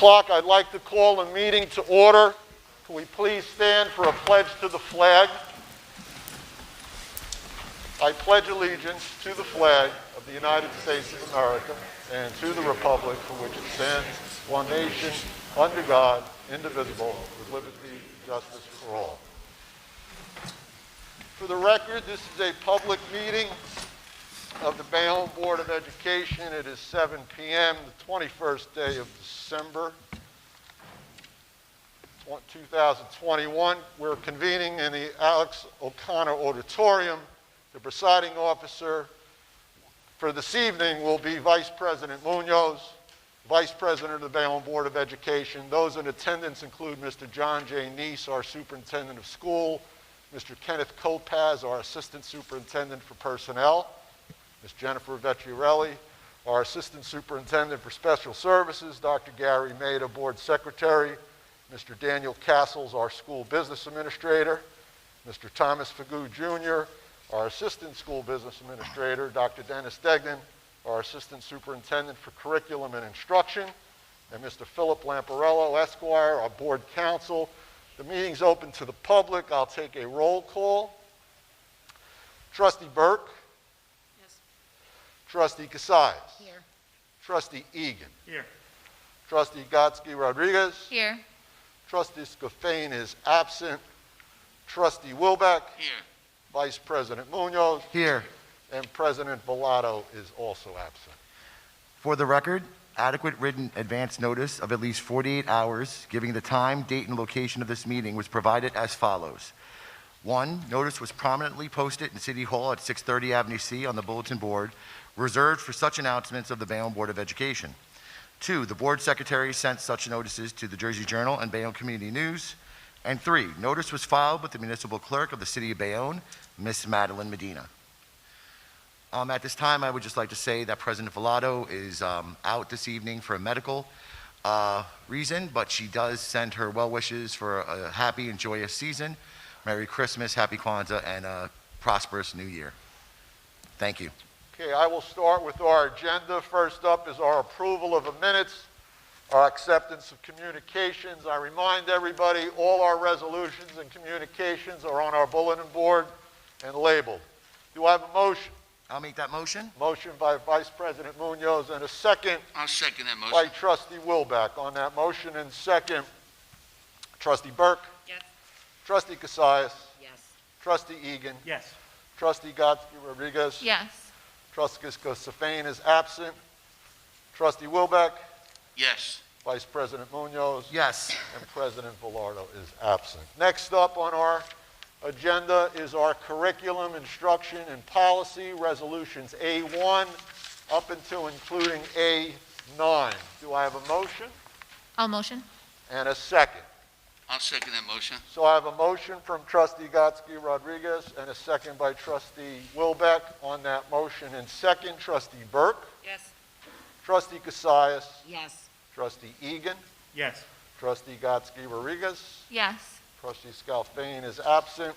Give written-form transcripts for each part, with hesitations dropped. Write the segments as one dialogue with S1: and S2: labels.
S1: o'clock, I'd like to call the meeting to order. Can we please stand for a pledge to the flag? I pledge allegiance to the flag of the United States of America and to the republic for which it stands, one nation, under God, indivisible, with liberty and justice for all. For the record, this is a public meeting of the Bayonne Board of Education. It is 7 p.m., the 21st day of December, 2021. We're convening in the Alex O'Connor Auditorium. The presiding officer for this evening will be Vice President Munoz, Vice President of the Bayonne Board of Education. Those in attendance include Mr. John J. Neese, our Superintendent of School, Mr. Kenneth Kopaz, our Assistant Superintendent for Personnel, Ms. Jennifer Vecchiarelli, our Assistant Superintendent for Special Services, Dr. Gary Maida, Board Secretary, Mr. Daniel Castles, our School Business Administrator, Mr. Thomas Fagu Jr., our Assistant School Business Administrator, Dr. Dennis Degnan, our Assistant Superintendent for Curriculum and Instruction, and Mr. Philip Lamparello, Esquire, our Board Counsel. The meeting's open to the public. I'll take a roll call. Trustee Burke?
S2: Yes.
S1: Trustee Casais?
S2: Here.
S1: Trustee Egan?
S3: Here.
S1: Trustee Gotsky Rodriguez?
S2: Here.
S1: Trustee Scafane is absent. Trustee Wilbeck?
S3: Here.
S1: Vice President Munoz?
S4: Here.
S1: And President Villado is also absent.
S4: For the record, adequate written advance notice of at least 48 hours giving the time, date, and location of this meeting was provided as follows. 1, notice was prominently posted in City Hall at 630 Avenue C on the bulletin board, reserved for such announcements of the Bayonne Board of Education. 2, the board secretary sent such notices to the Jersey Journal and Bayonne Community News. And 3, notice was filed with the municipal clerk of the City of Bayonne, Miss Madeline Medina. At this time, I would just like to say that President Villado is out this evening for a medical reason, but she does send her well wishes for a happy and joyous season. Merry Christmas, Happy Kwanzaa, and a prosperous New Year. Thank you.
S1: Okay, I will start with our agenda. First up is our approval of the minutes, our acceptance of communications. I remind everybody all our resolutions and communications are on our bulletin board and labeled. Do I have a motion?
S4: I'll make that motion.
S1: Motion by Vice President Munoz and a second
S3: I'll second that motion.
S1: by Trustee Wilbeck. On that motion and second, Trustee Burke?
S2: Yes.
S1: Trustee Casais?
S2: Yes.
S1: Trustee Egan?
S3: Yes.
S1: Trustee Gotsky Rodriguez?
S2: Yes.
S1: Trustee Scafane is absent. Trustee Wilbeck?
S3: Yes.
S1: Vice President Munoz?
S4: Yes.
S1: And President Villado is absent. Next up on our agenda is our curriculum, instruction, and policy resolutions A1 up until including A9. Do I have a motion?
S2: I'll motion.
S1: And a second.
S3: I'll second that motion.
S1: So I have a motion from Trustee Gotsky Rodriguez and a second by Trustee Wilbeck. On that motion and second, Trustee Burke?
S2: Yes.
S1: Trustee Casais?
S2: Yes.
S1: Trustee Egan?
S3: Yes.
S1: Trustee Gotsky Rodriguez?
S2: Yes.
S1: Trustee Scalfane is absent.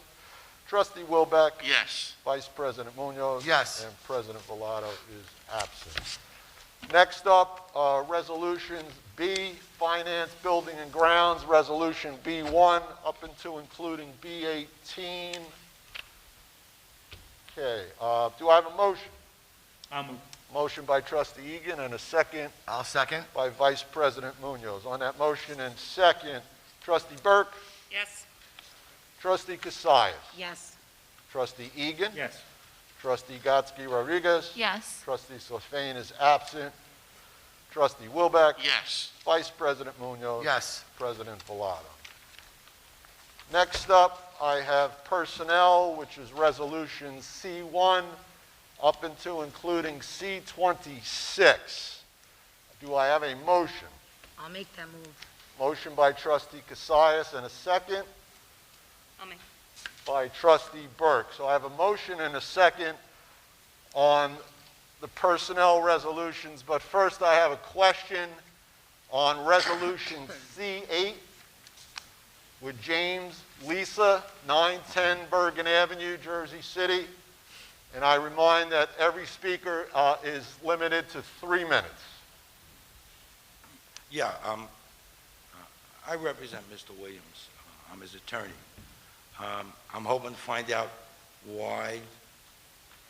S1: Trustee Wilbeck?
S3: Yes.
S1: Vice President Munoz?
S4: Yes.
S1: And President Villado is absent. Next up, resolutions B, Finance, Building and Grounds, Resolution B1 up until including B18. Okay, do I have a motion?
S3: I'll move.
S1: Motion by Trustee Egan and a second
S4: I'll second.
S1: by Vice President Munoz. On that motion and second, Trustee Burke?
S2: Yes.
S1: Trustee Casais?
S2: Yes.
S1: Trustee Egan?
S3: Yes.
S1: Trustee Gotsky Rodriguez?
S2: Yes.
S1: Trustee Scafane is absent. Trustee Wilbeck?
S3: Yes.
S1: Vice President Munoz?
S4: Yes.
S1: President Villado. Next up, I have personnel, which is resolution C1 up until including C26. Do I have a motion?
S2: I'll make that move.
S1: Motion by Trustee Casais and a second
S2: I'll make.
S1: by Trustee Burke. So I have a motion and a second on the personnel resolutions, but first I have a question on resolution C8 with James Lisa, 910 Bergen Avenue, Jersey City. And I remind that every speaker is limited to 3 minutes.
S5: Yeah, I represent Mr. Williams. I'm his attorney. I'm hoping to find out why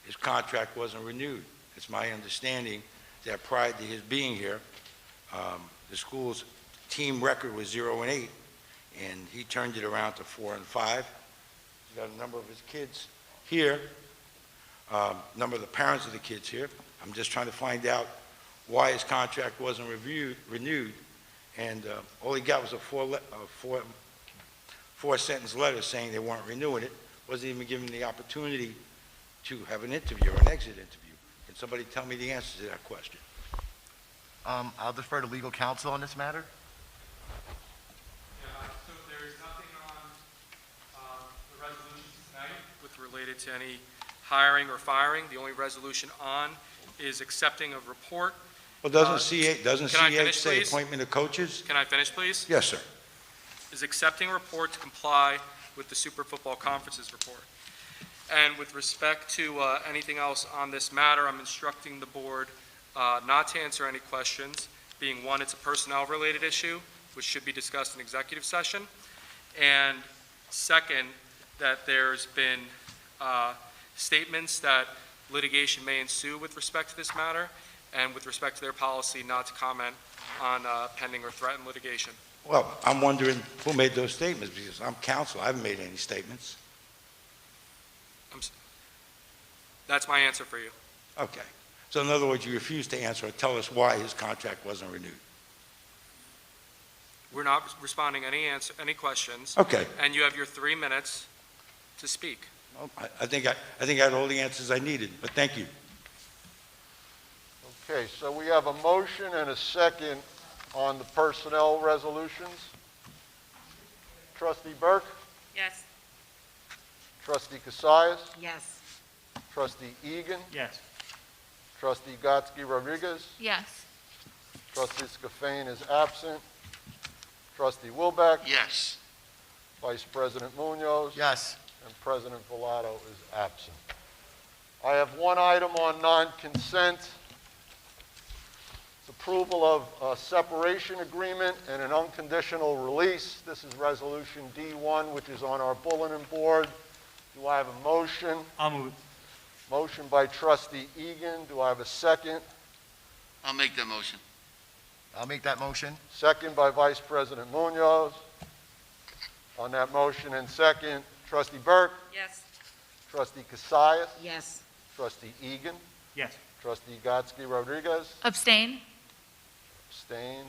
S5: his contract wasn't renewed. It's my understanding that prior to his being here, the school's team record was 0-8, and he turned it around to 4-5. He's got a number of his kids here, a number of the parents of the kids here. I'm just trying to find out why his contract wasn't renewed, and all he got was a four-sentence letter saying they weren't renewing it. Wasn't even given the opportunity to have an interview or an exit interview. Can somebody tell me the answer to that question?
S4: I'll defer to legal counsel on this matter.
S6: Yeah, so there's nothing on the resolution tonight with related to any hiring or firing. The only resolution on is accepting of report.
S5: Well, doesn't CH
S6: finish,
S5: say
S6: please?
S5: appointment of coaches?
S6: Can I finish, please?
S5: Yes, sir.
S6: Is accepting report to comply with the Super Football Conference's report. And with respect to anything else on this matter, I'm instructing the board not to answer any questions, being one, it's a personnel-related issue, which should be discussed in executive session, and second, that there's been statements that litigation may ensue with respect to this matter, and with respect to their policy not to comment on pending or threatened litigation.
S5: Well, I'm wondering who made those statements, because I'm counsel. I haven't made any statements.
S6: That's my answer for you.
S5: Okay. So in other words, you refuse to answer or tell us why his contract wasn't renewed.
S6: We're not responding any questions.
S5: Okay.
S6: And you have your 3 minutes to speak.
S5: Well, I think I had all the answers I needed, but thank you.
S1: Okay, so we have a motion and a second on the personnel resolutions. Trustee Burke?
S2: Yes.
S1: Trustee Cassius?
S2: Yes.
S1: Trustee Egan?
S3: Yes.
S1: Trustee Gatsky-Rodriguez?
S2: Yes.
S1: Trustee Scafane is absent. Trustee Wilbeck?
S3: Yes.
S1: Vice President Munoz?
S4: Yes.
S1: And President Villado is absent. I have one item on non-consent. It's approval of a separation agreement and an unconditional release. This is Resolution D1, which is on our bulletin board. Do I have a motion?
S3: I'll move it.
S1: Motion by Trustee Egan. Do I have a second?
S3: I'll make that motion.
S4: I'll make that motion.
S1: Second by Vice President Munoz. On that motion and second, Trustee Burke,
S2: Yes.
S1: Trustee Cassius,
S2: Yes.
S1: Trustee Egan,
S3: Yes.
S1: Trustee Gatsky-Rodriguez,
S2: Abstain?
S1: abstain.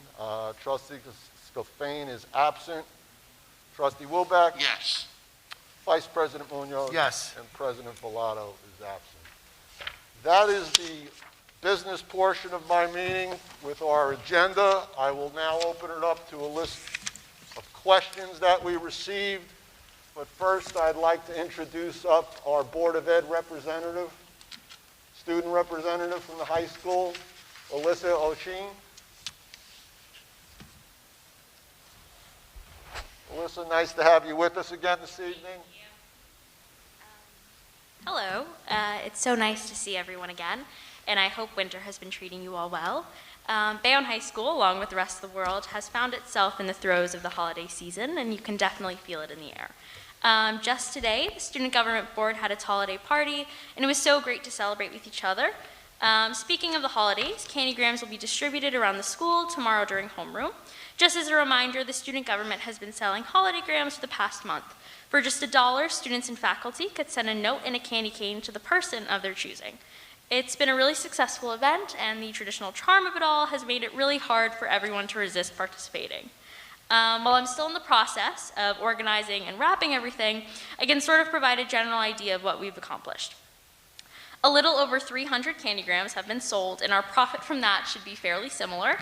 S1: Trustee Scafane is absent. Trustee Wilbeck,
S3: Yes.
S1: Vice President Munoz.
S4: Yes.
S1: And President Villado is absent. That is the business portion of my meeting with our agenda. I will now open it up to a list of questions that we received. But first, I'd like to introduce up our Board of Ed representative, student representative from the high school, Alyssa O'Sheen. Alyssa, nice to have you with us again this evening.
S7: Hello. It's so nice to see everyone again, and I hope winter has been treating you all well. Bayonne High School, along with the rest of the world, has found itself in the throes of the holiday season, and you can definitely feel it in the air. Just today, the Student Government Board had its holiday party, and it was so great to celebrate with each other. Speaking of the holidays, candygrams will be distributed around the school tomorrow during homeroom. Just as a reminder, the student government has been selling holiday grams for the past month. For just $1, students and faculty could send a note and a candy cane to the person of their choosing. It's been a really successful event, and the traditional charm of it all has made it really hard for everyone to resist participating. While I'm still in the process of organizing and wrapping everything, I can sort of provide a general idea of what we've accomplished. A little over 300 candygrams have been sold, and our profit from that should be fairly similar.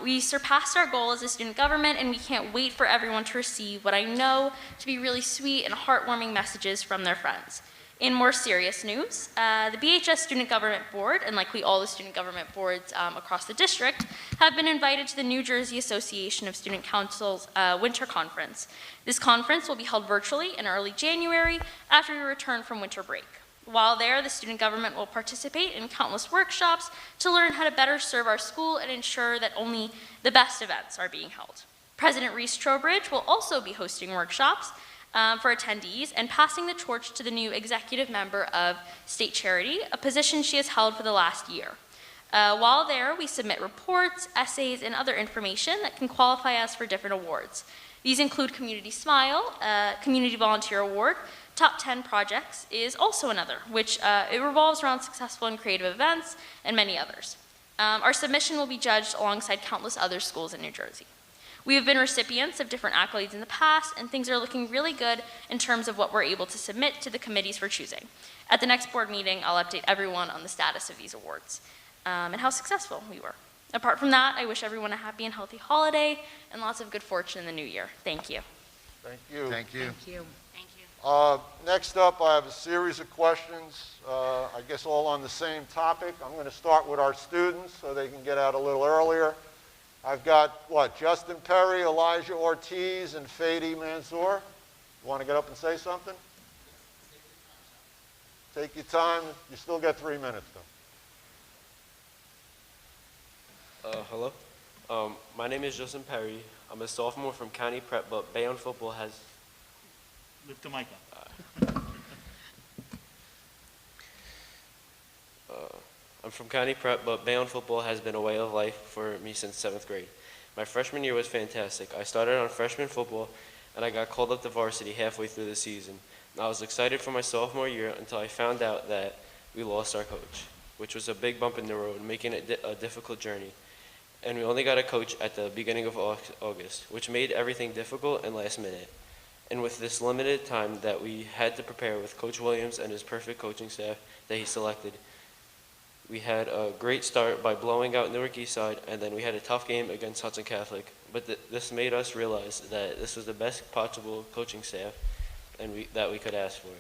S7: We surpassed our goal as a student government, and we can't wait for everyone to receive what I know to be really sweet and heartwarming messages from their friends. In more serious news, the BHS Student Government Board, and likely all the student government boards across the district, have been invited to the New Jersey Association of Student Councils Winter Conference. This conference will be held virtually in early January after we return from winter break. While there, the student government will participate in countless workshops to learn how to better serve our school and ensure that only the best events are being held. President Reese Trowbridge will also be hosting workshops for attendees and passing the torch to the new executive member of State Charity, a position she has held for the last year. While there, we submit reports, essays, and other information that can qualify us for different awards. These include Community Smile, Community Volunteer Award, Top 10 Projects is also another, which it revolves around successful and creative events, and many others. Our submission will be judged alongside countless other schools in New Jersey. We have been recipients of different accolades in the past, and things are looking really good in terms of what we're able to submit to the committees for choosing. At the next board meeting, I'll update everyone on the status of these awards and how successful we were. Apart from that, I wish everyone a happy and healthy holiday and lots of good fortune in the new year. Thank you.
S1: Thank you.
S4: Thank you.
S2: Thank you.
S7: Thank you.
S1: Next up, I have a series of questions, I guess all on the same topic. I'm going to start with our students so they can get out a little earlier. I've got, Justin Perry, Elijah Ortiz, and Fady Mansour. You want to get up and say something? Take your time. You still got 3 minutes, though.
S8: Hello. My name is Justin Perry. I'm a sophomore from County Prep, but Bayonne football has...
S9: Lift the mic up.
S8: I'm from County Prep, but Bayonne football has been a way of life for me since 7th grade. My freshman year was fantastic. I started on freshman football, and I got called up to varsity halfway through the season. I was excited for my sophomore year until I found out that we lost our coach, which was a big bump in the road, making it a difficult journey. And we only got a coach at the beginning of August, which made everything difficult and last minute. And with this limited time that we had to prepare with Coach Williams and his perfect coaching staff that he selected, we had a great start by blowing out Newark Eastside, and then we had a tough game against Hudson Catholic. But this made us realize that this was the best possible coaching staff and that we could ask for.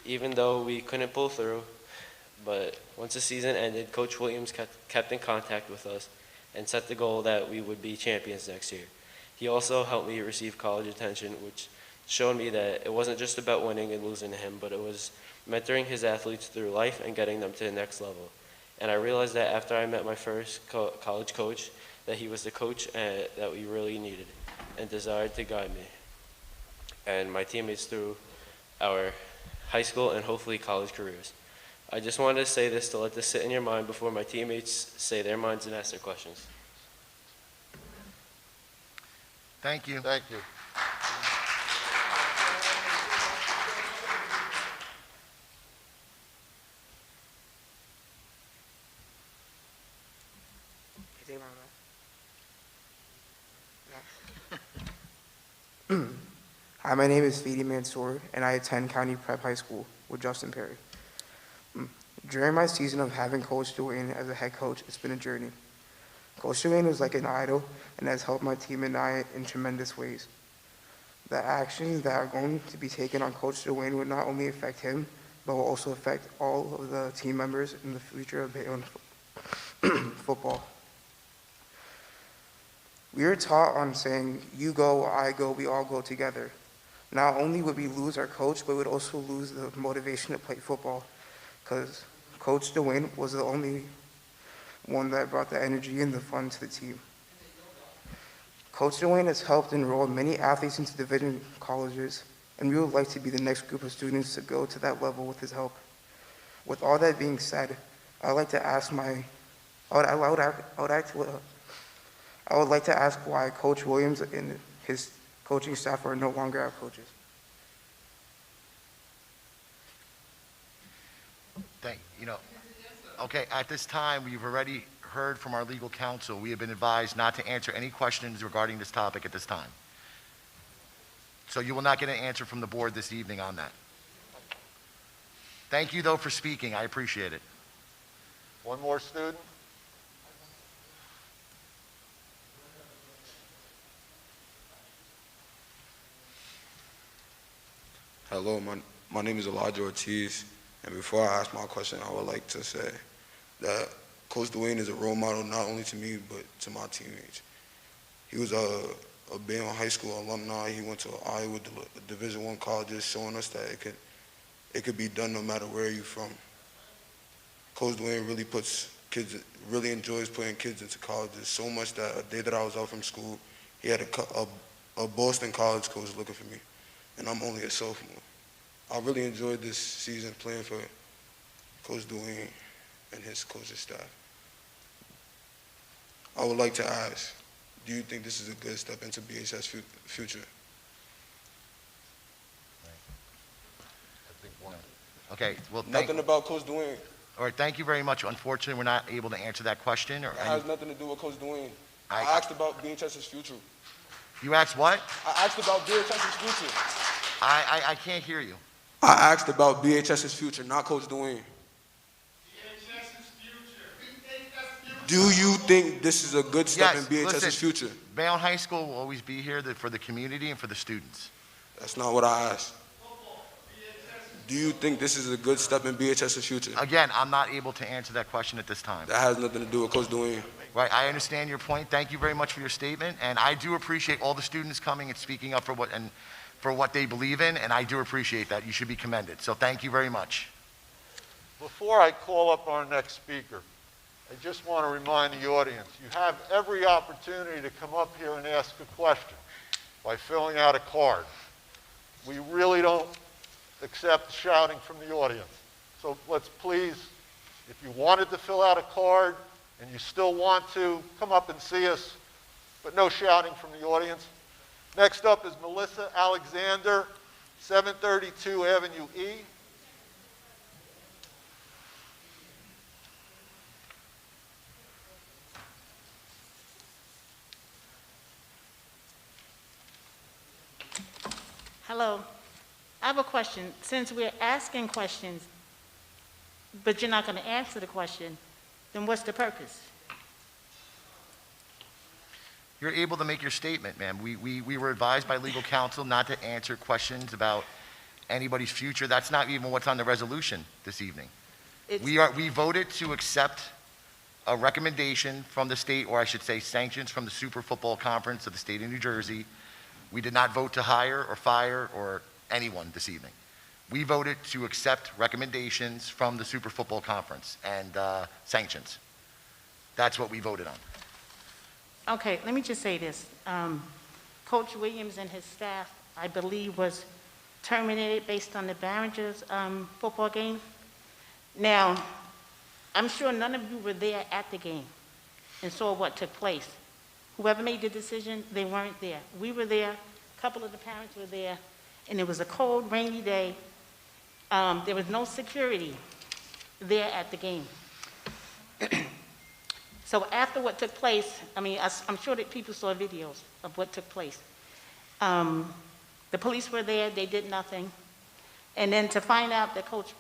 S8: Even though we couldn't pull through, but once the season ended, Coach Williams kept in contact with us and set the goal that we would be champions next year. He also helped me receive college attention, which showed me that it wasn't just about winning and losing to him, but it was mentoring his athletes through life and getting them to the next level. And I realized that after I met my first college coach, that he was the coach that we really needed and desired to guide me and my teammates through our high school and hopefully college careers. I just wanted to say this to let this sit in your mind before my teammates say their minds and ask their questions.
S4: Thank you.
S1: Thank you.
S10: Hi, my name is Fady Mansour, and I attend County Prep High School with Justin Perry. During my season of having Coach Dwayne as a head coach, it's been a journey. Coach Dwayne was like an idol and has helped my team and I in tremendous ways. The actions that are going to be taken on Coach Dwayne would not only affect him, but will also affect all of the team members in the future of Bayonne football. We were taught on saying, you go, I go, we all go together. Not only would we lose our coach, but we would also lose the motivation to play football, because Coach Dwayne was the only one that brought the energy and the fun to the team. Coach Dwayne has helped enroll many athletes into division colleges, and we would like to be the next group of students to go to that level with his help. With all that being said, I would like to ask why Coach Williams and his coaching staff are no longer our coaches.
S4: Okay, at this time, we've already heard from our legal counsel. We have been advised not to answer any questions regarding this topic at this time. So you will not get an answer from the board this evening on that. Thank you, though, for speaking. I appreciate it.
S1: One more student.
S11: Hello, my name is Elijah Ortiz, and before I ask my question, I would like to say that Coach Dwayne is a role model not only to me, but to my teammates. He was a Bayonne High School alumni. He went to Iowa Division I colleges, showing us that it could be done no matter where you're from. Coach Dwayne really enjoys putting kids into colleges, so much that a day that I was out from school, he had a Boston college coach looking for me, and I'm only a sophomore. I really enjoyed this season playing for Coach Dwayne and his coaching staff. I would like to ask, do you think this is a good step into BHS future?
S4: Okay, well,
S11: Nothing about Coach Dwayne.
S4: all right, thank you very much. Unfortunately, we're not able to answer that question.
S11: It has nothing to do with Coach Dwayne. I
S4: I-
S11: asked about BHS's future.
S4: You asked what?
S11: I asked about BHS's future.
S4: I can't hear you.
S11: I asked about BHS's future, not Coach Dwayne. Do you think this is a good step in BHS's
S4: listen,
S11: future?
S4: Bayonne High School will always be here for the community and for the students.
S11: That's not what I asked. Do you think this is a good step in BHS's future?
S4: Again, I'm not able to answer that question at this time.
S11: That has nothing to do with Coach Dwayne.
S4: Right, I understand your point. Thank you very much for your statement, and I do appreciate all the students coming and speaking up for what they believe in, and I do appreciate that. You should be commended. So thank you very much.
S1: Before I call up our next speaker, I just want to remind the audience, you have every opportunity to come up here and ask a question by filling out a card. We really don't accept shouting from the audience. So let's please, if you wanted to fill out a card and you still want to, come up and see us, but no shouting from the audience. Next up is Melissa Alexander, 732 Avenue E.
S12: Hello. I have a question. Since we're asking questions, but you're not going to answer the question, then what's the purpose?
S4: You're able to make your statement, ma'am. We were advised by legal counsel not to answer questions about anybody's future. That's not even what's on the resolution this evening. We voted to accept a recommendation from the state, or I should say sanctions from the Super Football Conference of the state of New Jersey. We did not vote to hire or fire or anyone this evening. We voted to accept recommendations from the Super Football Conference and sanctions. That's what we voted on.
S12: Okay, let me just say this. Coach Williams and his staff, I believe, was terminated based on the Barringers football game. Now, I'm sure none of you were there at the game and saw what took place. Whoever made the decision, they weren't there. We were there, a couple of the parents were there, and it was a cold, rainy day. There was no security there at the game. So after what took place, I mean, I'm sure that people saw videos of what took place. The police were there, they did nothing. And then to find out that Coach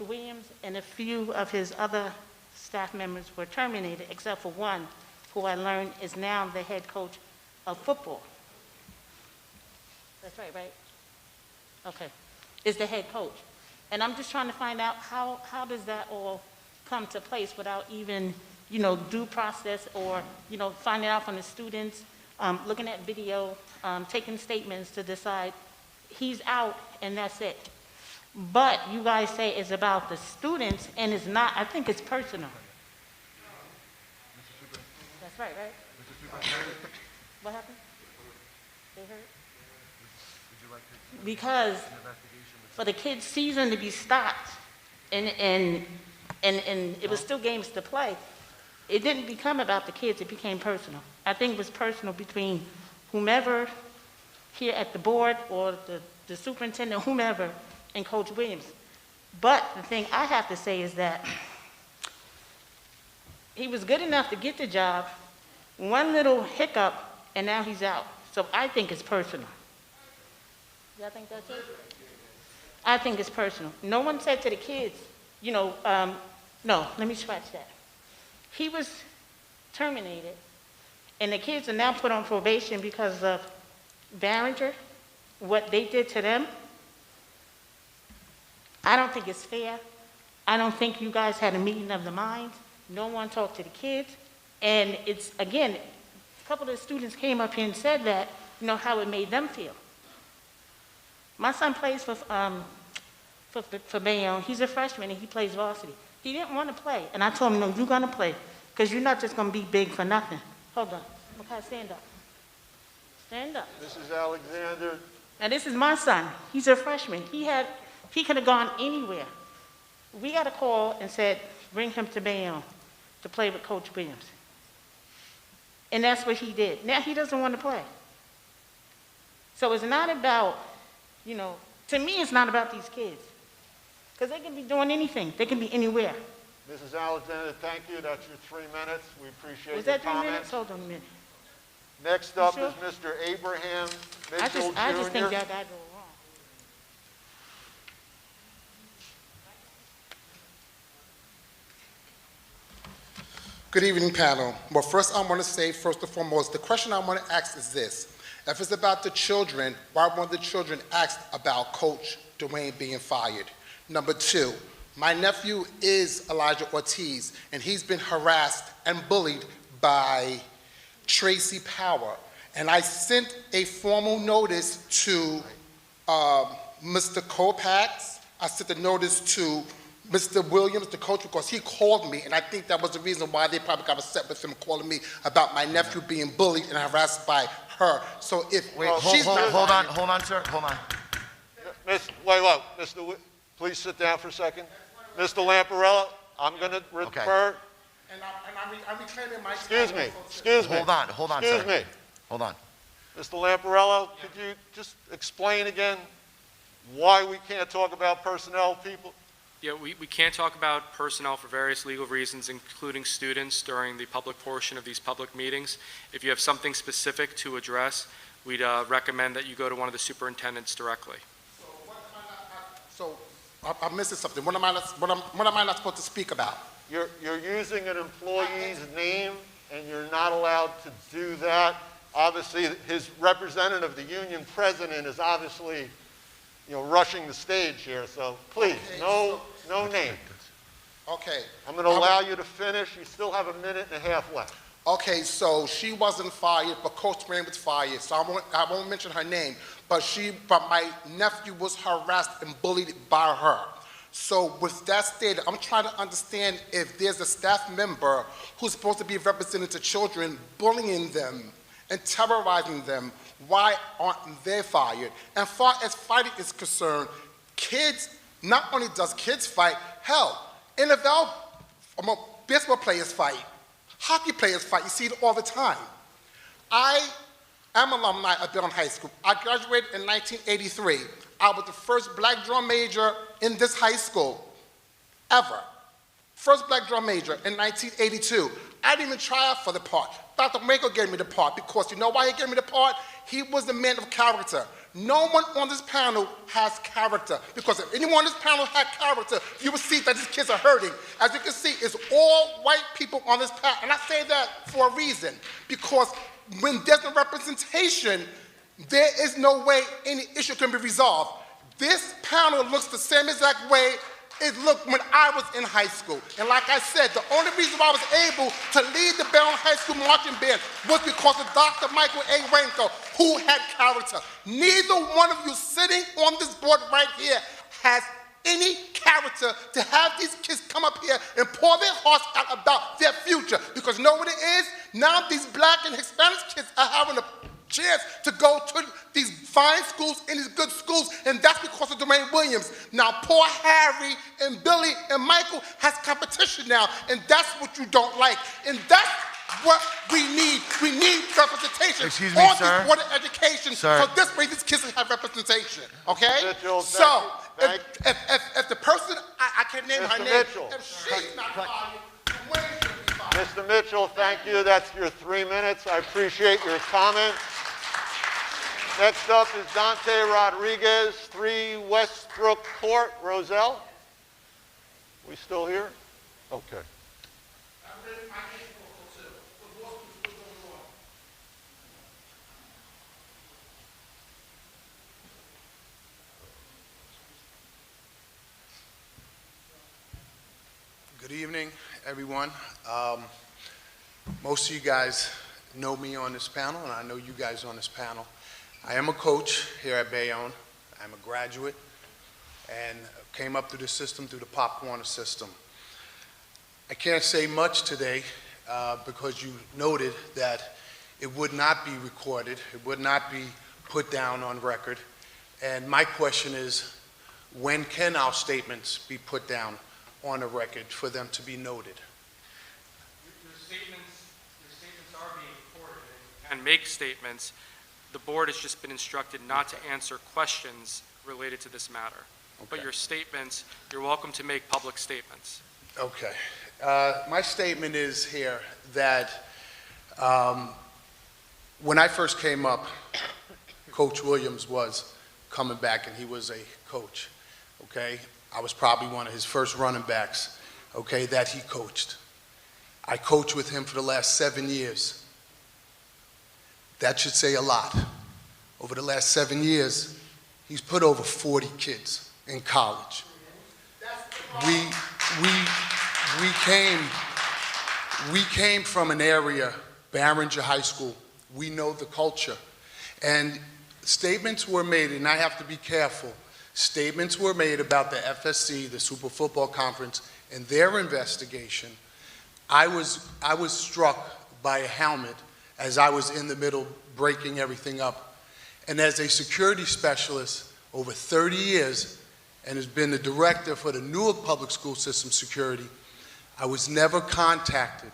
S12: Williams and a few of his other staff members were terminated, except for one, who I learned is now the head coach of football. That's right, right? Okay. Is the head coach. And I'm just trying to find out how does that all come to place without even, due process or, finding out from the students, looking at video, taking statements to decide he's out and that's it. But you guys say it's about the students and it's not, I think it's personal. That's right, right? What happened? They hurt? Because for the kids' season to be stopped and it was still games to play, it didn't become about the kids, it became personal. I think it was personal between whomever here at the board or the superintendent, whomever, and Coach Williams. But the thing I have to say is that he was good enough to get the job, one little hiccup, and now he's out. So I think it's personal. Y'all think that's it? I think it's personal. No one said to the kids, no, let me scratch that. He was terminated, and the kids are now put on probation because of Barringer, what they did to them. I don't think it's fair. I don't think you guys had a meeting of the minds. No one talked to the kids. And it's, again, a couple of the students came up here and said that, how it made them feel. My son plays for Bayonne. He's a freshman and he plays varsity. He didn't want to play. And I told him, no, you're going to play because you're not just going to be big for nothing. Hold on. Okay, stand up. Stand up.
S1: Mrs. Alexander,
S12: Now, this is my son. He's a freshman. He could have gone anywhere. We got a call and said, bring him to Bayonne to play with Coach Williams. And that's what he did. Now he doesn't want to play. So it's not about, to me, it's not about these kids. Because they can be doing anything. They can be anywhere.
S1: Mrs. Alexander, thank you. That's your 3 minutes. We appreciate
S12: Was
S1: your
S12: that 3
S1: comments.
S12: minutes? Hold on a minute.
S1: Next up
S12: You
S1: is Mr. Abraham
S12: I
S1: Mitchell,
S12: just think
S1: Jr.
S12: y'all got to go wrong.
S13: Good evening, panel. Well, first I want to say, first and foremost, the question I want to ask is this. If it's about the children, why weren't the children asked about Coach Dwayne being fired? Number two, my nephew is Elijah Ortiz, and he's been harassed and bullied by Tracy Power. And I sent a formal notice to Mr. Kopax. I sent a notice to Mr. Williams, the coach, because he called me, and I think that was the reason why they probably got upset with him calling me about my nephew being bullied and harassed by her. So if
S4: Wait,
S13: she's not
S4: hold
S13: fired-
S4: on, sir, hold on.
S1: Please sit down for a second. Mr. Lamparello, I'm going to refer.
S13: And I'm reclaiming my
S1: Excuse
S13: time
S1: me,
S13: also, too.
S1: excuse me.
S4: Hold on,
S1: Excuse
S4: sir.
S1: me.
S4: Hold on.
S1: Mr. Lamparello, could you just explain again why we can't talk about personnel, people?
S6: Yeah, we can't talk about personnel for various legal reasons, including students, during the public portion of these public meetings. If you have something specific to address, we'd recommend that you go to one of the superintendents directly.
S13: So I'm missing something. What am I not supposed to speak about?
S1: You're using an employee's name, and you're not allowed to do that. Obviously, his representative, the union president, is obviously, rushing the stage here. So please, no name.
S13: Okay.
S1: I'm going to allow you to finish. You still have a minute and a half left.
S13: Okay, so she wasn't fired, but Coach Dwayne was fired. So I won't mention her name, but my nephew was harassed and bullied by her. So with that stated, I'm trying to understand if there's a staff member who's supposed to be representing the children, bullying them and terrorizing them. Why aren't they fired? And far as fighting is concerned, kids, not only does kids fight, hell, NFL baseball players fight, hockey players fight. You see it all the time. I am alumni of Bayonne High School. I graduated in 1983. I was the first black drum major in this high school, ever. First black drum major in 1982. I didn't even try out for the part. Dr. Mako gave me the part because you know why he gave me the part? He was a man of character. No one on this panel has character, because if anyone on this panel had character, you would see that these kids are hurting. As you can see, it's all white people on this panel, and I say that for a reason, because when there's no representation, there is no way any issue can be resolved. This panel looks the same exact way it looked when I was in high school. And like I said, the only reason why I was able to lead the Bayonne High School marching band was because of Dr. Michael A. Renko, who had character. Neither one of you sitting on this board right here has any character to have these kids come up here and pour their hearts out about their future. Because you know what it is? Now these black and Hispanic kids are having a chance to go to these fine schools and these good schools, and that's because of Dwayne Williams. Now, poor Harry and Billy and Michael has competition now, and that's what you don't like. And that's what we need. We need representation.
S4: Excuse me,
S13: on
S4: sir.
S13: this board of education,
S4: Sir.
S13: so this way these kids have representation, okay?
S1: Mitchell,
S13: So,
S1: thank
S13: if the person, I can't name her
S1: Mr.
S13: name,
S1: Mitchell.
S13: if she's not fired, Dwayne should be fired.
S1: Mr. Mitchell, thank you. That's your 3 minutes. I appreciate your comment. Next up is Dante Rodriguez, 3 Westbrook Court, Roselle. We still here? Okay.
S14: Good evening, everyone. Most of you guys know me on this panel, and I know you guys on this panel. I am a coach here at Bayonne. I'm a graduate and came up through the system, through the Pop Warner system. I can't say much today because you noted that it would not be recorded, it would not be put down on record. And my question is, when can our statements be put down on a record for them to be noted?
S6: Your statements are being recorded and make statements. The board has just been instructed not to answer questions related to this matter. But
S14: Okay.
S6: your statements, you're welcome to make public statements.
S14: Okay. My statement is here that when I first came up, Coach Williams was coming back and he was a coach, okay? I was probably one of his first running backs, okay, that he coached. I coached with him for the last 7 years. That should say a lot. Over the last 7 years, he's put over 40 kids in college. We came from an area, Barringer High School. We know the culture. And statements were made, and I have to be careful, statements were made about the FSC, the Super Football Conference, and their investigation. I was struck by a helmet as I was in the middle breaking everything up. And as a security specialist over 30 years, and has been the director for the Newark Public School System Security, I was never contacted.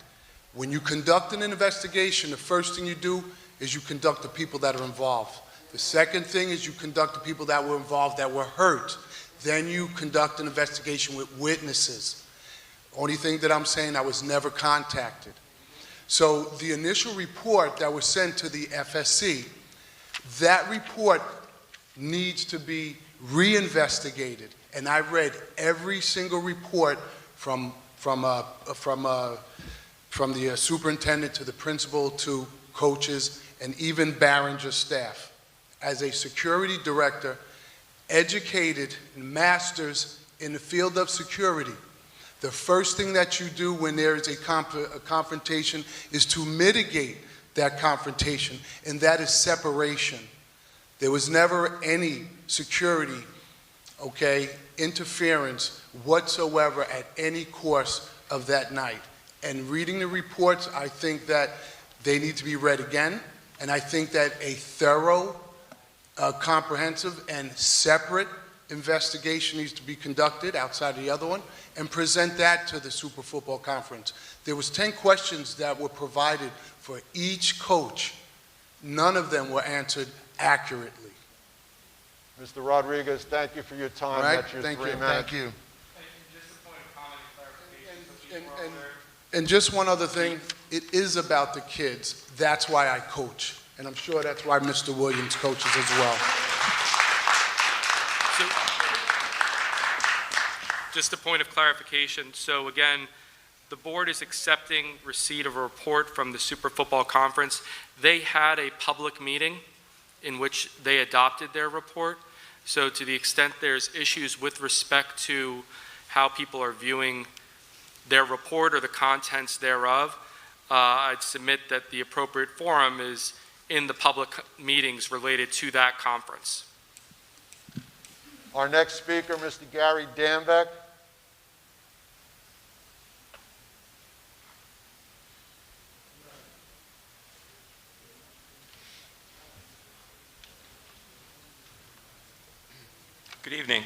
S14: When you conduct an investigation, the first thing you do is you conduct the people that are involved. The second thing is you conduct the people that were involved that were hurt. Then you conduct an investigation with witnesses. Only thing that I'm saying, I was never contacted. So the initial report that was sent to the FSC, that report needs to be reinvestigated. And I read every single report from the superintendent to the principal to coaches and even Barringer staff. As a security director, educated masters in the field of security, the first thing that you do when there is a confrontation is to mitigate that confrontation, and that is separation. There was never any security, interference whatsoever at any course of that night. And reading the reports, I think that they need to be read again, and I think that a thorough, comprehensive, and separate investigation needs to be conducted outside of the other one, and present that to the Super Football Conference. There was 10 questions that were provided for each coach. None of them were answered accurately.
S1: Mr. Rodriguez, thank you for your time.
S14: All right,
S1: That's your
S14: thank
S1: 3
S14: you.
S1: minutes.
S4: Thank you.
S6: Just a point of comment and clarification.
S14: And just one other thing, it is about the kids. That's why I coach. And I'm sure that's why Mr. Williams coaches as well.
S6: So, just a point of clarification. So again, the board is accepting receipt of a report from the Super Football Conference. They had a public meeting in which they adopted their report. So to the extent there's issues with respect to how people are viewing their report or the contents thereof, I'd submit that the appropriate forum is in the public meetings related to that conference.
S1: Our next speaker, Mr. Gary Dambeck.
S15: Good evening.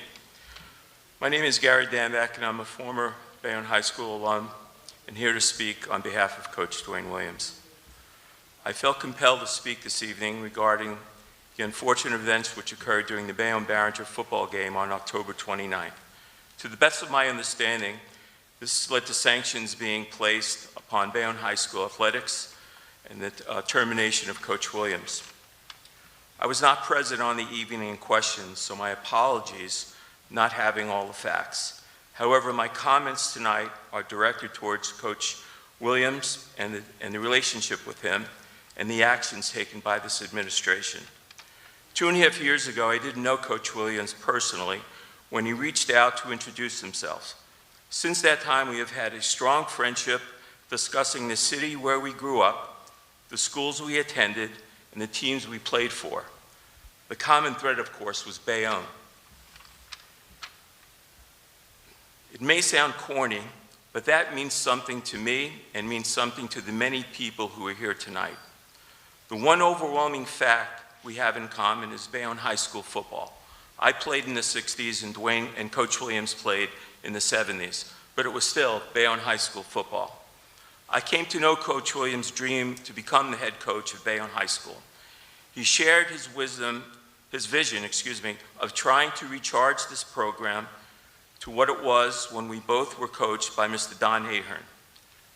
S15: My name is Gary Dambeck, and I'm a former Bayonne High School alum, and here to speak on behalf of Coach Dwayne Williams. I felt compelled to speak this evening regarding the unfortunate events which occurred during the Bayonne-Barringer football game on October 29th. To the best of my understanding, this led to sanctions being placed upon Bayonne High School athletics and the termination of Coach Williams. I was not present on the evening in question, so my apologies not having all the facts. However, my comments tonight are directed towards Coach Williams and the relationship with him and the actions taken by this administration. 2.5 years ago, I didn't know Coach Williams personally when he reached out to introduce himself. Since that time, we have had a strong friendship discussing the city where we grew up, the schools we attended, and the teams we played for. The common thread, of course, was Bayonne. It may sound corny, but that means something to me and means something to the many people who are here tonight. The one overwhelming fact we have in common is Bayonne High School football. I played in the 60s and Dwayne and Coach Williams played in the 70s, but it was still Bayonne High School football. I came to know Coach Williams' dream to become the head coach of Bayonne High School. He shared his vision, of trying to recharge this program to what it was when we both were coached by Mr. Don Ahern.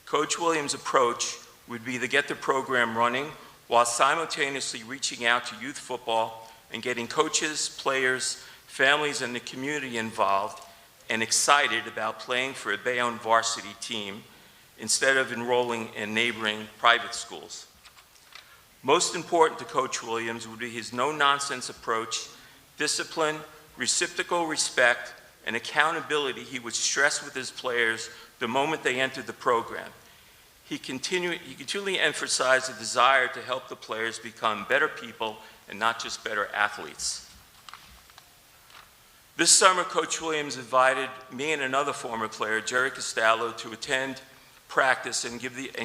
S15: Coach Williams' approach would be to get the program running while simultaneously reaching out to youth football and getting coaches, players, families, and the community involved and excited about playing for a Bayonne varsity team instead of enrolling in neighboring private schools. Most important to Coach Williams would be his no-nonsense approach, discipline, reciprocal respect, and accountability he would stress with his players the moment they entered the program. He continually emphasized the desire to help the players become better people and not just better athletes. This summer, Coach Williams invited me and another former player, Jerry Costello, to attend practice and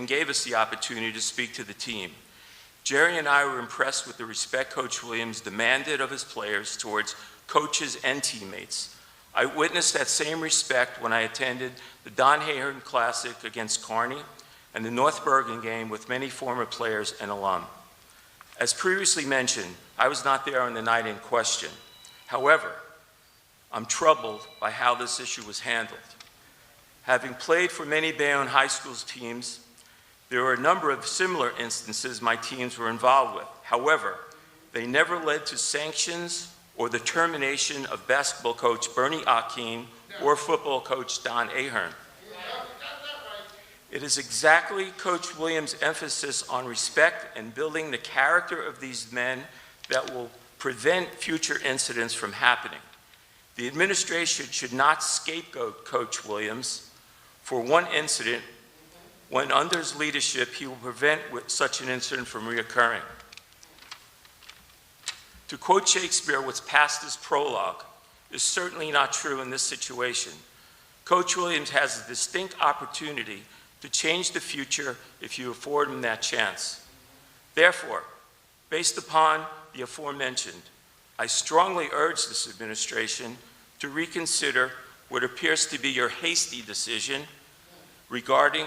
S15: gave us the opportunity to speak to the team. Jerry and I were impressed with the respect Coach Williams demanded of his players towards coaches and teammates. I witnessed that same respect when I attended the Don Ahern Classic against Kearney and the North Bergen game with many former players and alum. As previously mentioned, I was not there on the night in question. However, I'm troubled by how this issue was handled. Having played for many Bayonne High School's teams, there were a number of similar instances my teams were involved with. However, they never led to sanctions or the termination of basketball coach Bernie Akin or football coach Don Ahern. It is exactly Coach Williams' emphasis on respect and building the character of these men that will prevent future incidents from happening. The administration should not scapegoat Coach Williams for one incident when under his leadership he will prevent such an incident from reoccurring. To quote Shakespeare, what's past is prologue is certainly not true in this situation. Coach Williams has a distinct opportunity to change the future if you afford him that chance. Therefore, based upon the aforementioned, I strongly urge this administration to reconsider what appears to be your hasty decision regarding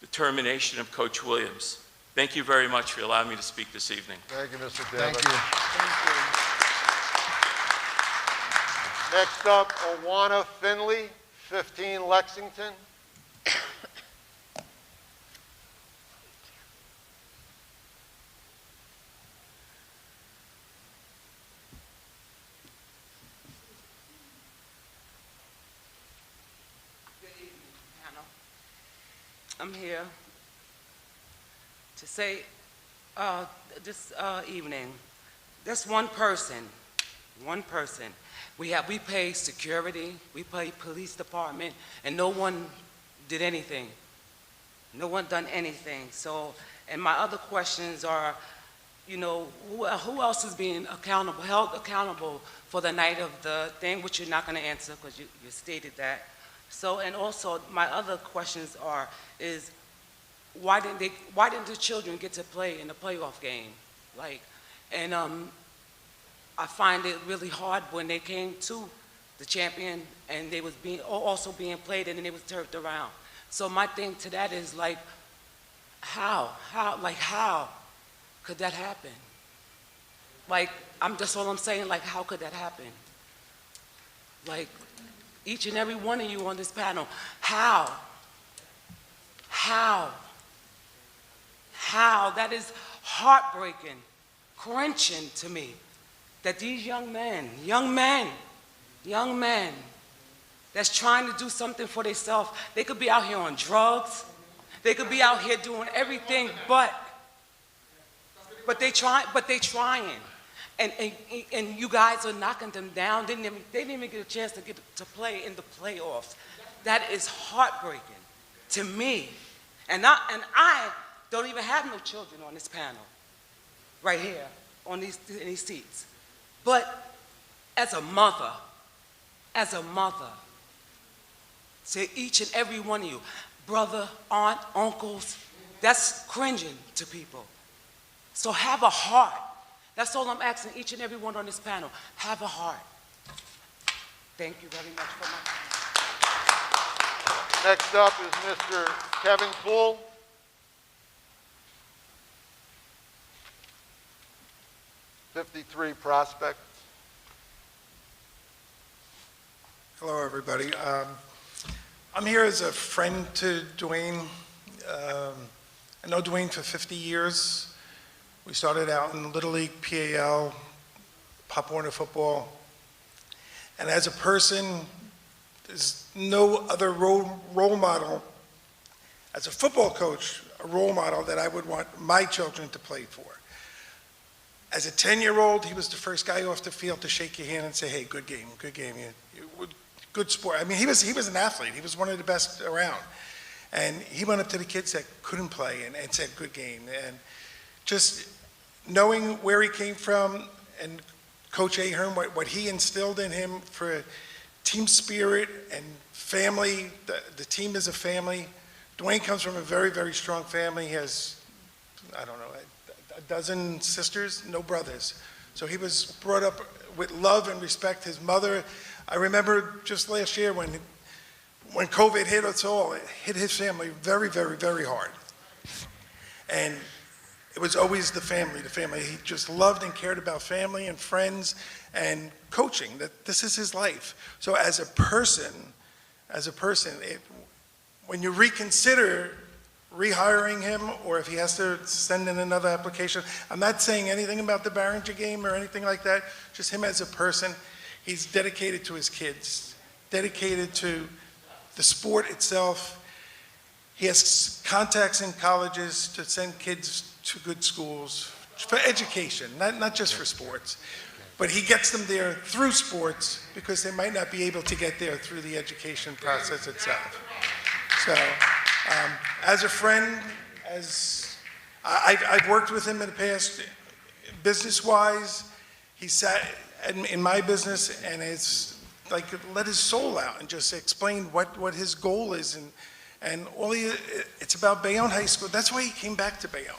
S15: the termination of Coach Williams. Thank you very much for allowing me to speak this evening.
S1: Thank you, Mr.
S4: Thank
S1: Davis.
S4: you.
S1: Next up, Owana Finley, 15 Lexington.
S16: I'm here to say this evening, there's one person. We pay security, we pay police department, and no one did anything. No one done anything. So, and my other questions are, you know, who else is being held accountable for the night of the thing, which you're not going to answer because you stated that. So, and also my other questions is why didn't the children get to play in the playoff game? Like, and I find it really hard when they came to the champion and they was also being played and then they was turned around. So my thing to that is like, how could that happen? Like, that's all I'm saying, like, how could that happen? Like, each and every one of you on this panel, how? That is heartbreaking, clenching to me, that these young men, that's trying to do something for themselves, they could be out here on drugs, they could be out here doing everything but they trying. And you guys are knocking them down. They didn't even get a chance to play in the playoffs. That is heartbreaking to me. And I don't even have no children on this panel, right here, in these seats. But as a mother, to each and every one of you, brother, aunt, uncles, that's cringing to people. So have a heart. That's all I'm asking each and every one on this panel. Have a heart. Thank you very much for my time.
S1: Next up is Mr. Kevin Poole. '53 Prospect.
S17: Hello, everybody. I'm here as a friend to Dwayne. I know Dwayne for 50 years. We started out in Little League, PAL, Pop Warner football. And as a person, there's no other role model, as a football coach, a role model that I would want my children to play for. As a 10-year-old, he was the first guy off the field to shake your hand and say, hey, good game, good sport. I mean, he was an athlete. He was one of the best around. And he went up to the kids that couldn't play and said, good game. And just knowing where he came from and Coach Ahern, what he instilled in him for team spirit and family, the team is a family. Dwayne comes from a very, very strong family. He has, I don't know, a dozen sisters, no brothers. So he was brought up with love and respect. His mother, I remember just last year when COVID hit us all, it hit his family very, very, very hard. And it was always the family. He just loved and cared about family and friends and coaching, that this is his life. So as a person, when you reconsider rehiring him, or if he has to send in another application, I'm not saying anything about the Barringer game or anything like that, just him as a person. He's dedicated to his kids, dedicated to the sport itself. He has contacts in colleges to send kids to good schools for education, not just for sports. But he gets them there through sports because they might not be able to get there through the education process itself. So, as a friend, I've worked with him in the past, business-wise. He sat in my business and it's like let his soul out and just explain what his goal is, and it's about Bayonne High School. That's why he came back to Bayonne,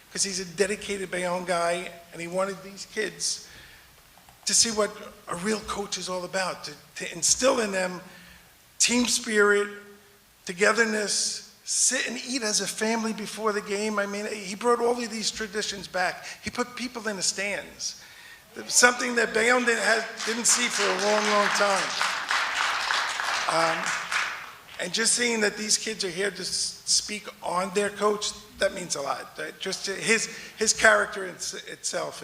S17: because he's a dedicated Bayonne guy, and he wanted these kids to see what a real coach is all about, to instill in them team spirit, togetherness, sit and eat as a family before the game. I mean, he brought all of these traditions back. He put people in the stands. Something that Bayonne didn't see for a long, long time. And just seeing that these kids are here to speak on their coach, that means a lot. Just his character itself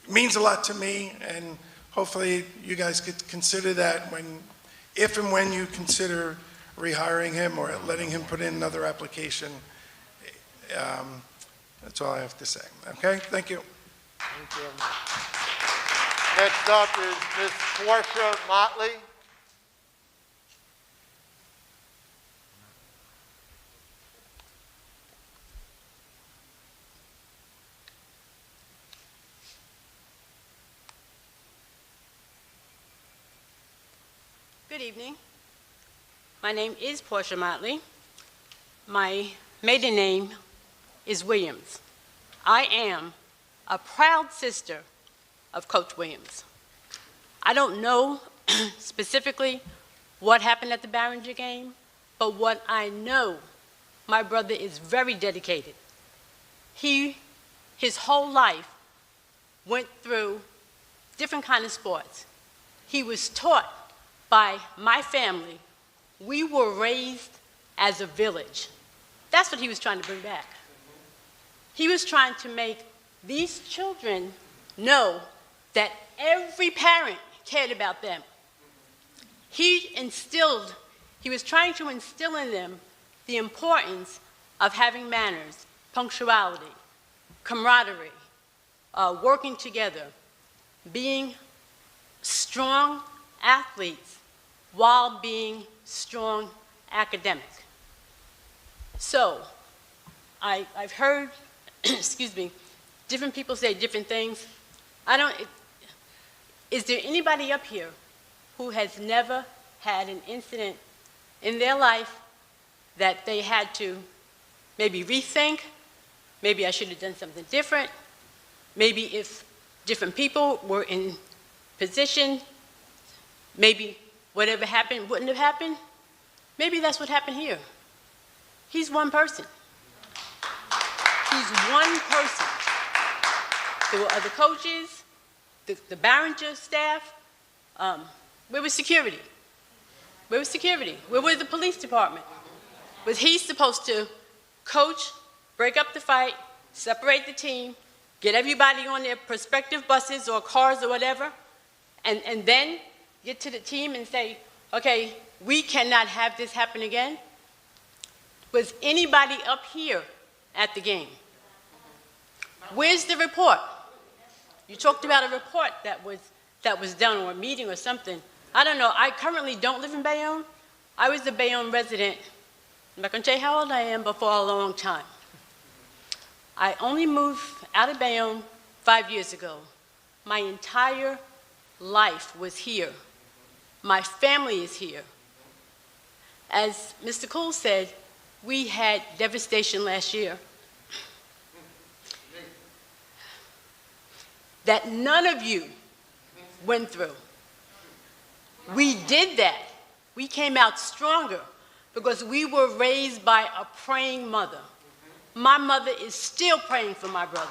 S17: means a lot to me, and hopefully you guys could consider that if and when you consider rehiring him or letting him put in another application. That's all I have to say. Okay, thank you.
S1: Thank you. Next up is Ms. Portia Motley.
S18: Good evening. My name is Portia Motley. My maiden name is Williams. I am a proud sister of Coach Williams. I don't know specifically what happened at the Barringer game, but what I know, my brother is very dedicated. His whole life went through different kind of sports. He was taught by my family. We were raised as a village. That's what he was trying to bring back. He was trying to make these children know that every parent cared about them. He was trying to instill in them the importance of having manners, punctuality, camaraderie, working together, being strong athletes while being strong academic. So, I've heard, excuse me, different people say different things. Is there anybody up here who has never had an incident in their life that they had to maybe rethink Maybe I should have done something different. Maybe if different people were in position, maybe whatever happened wouldn't have happened. Maybe that's what happened here. He's one person. He's one person. There were other coaches, the Barringer staff. Where was security? Where was security? Where was the police department? Was he supposed to coach, break up the fight, separate the team, get everybody on their prospective buses or cars or whatever, and then get to the team and say, okay, we cannot have this happen again? Was anybody up here at the game? Where's the report? You talked about a report that was done, or a meeting or something. I don't know. I currently don't live in Bayonne. I was a Bayonne resident. I'm not going to tell you how old I am, but for a long time. I only moved out of Bayonne 5 years ago. My entire life was here. My family is here. As Mr. Cole said, we had devastation last year that none of you went through. We did that. We came out stronger because we were raised by a praying mother. My mother is still praying for my brother.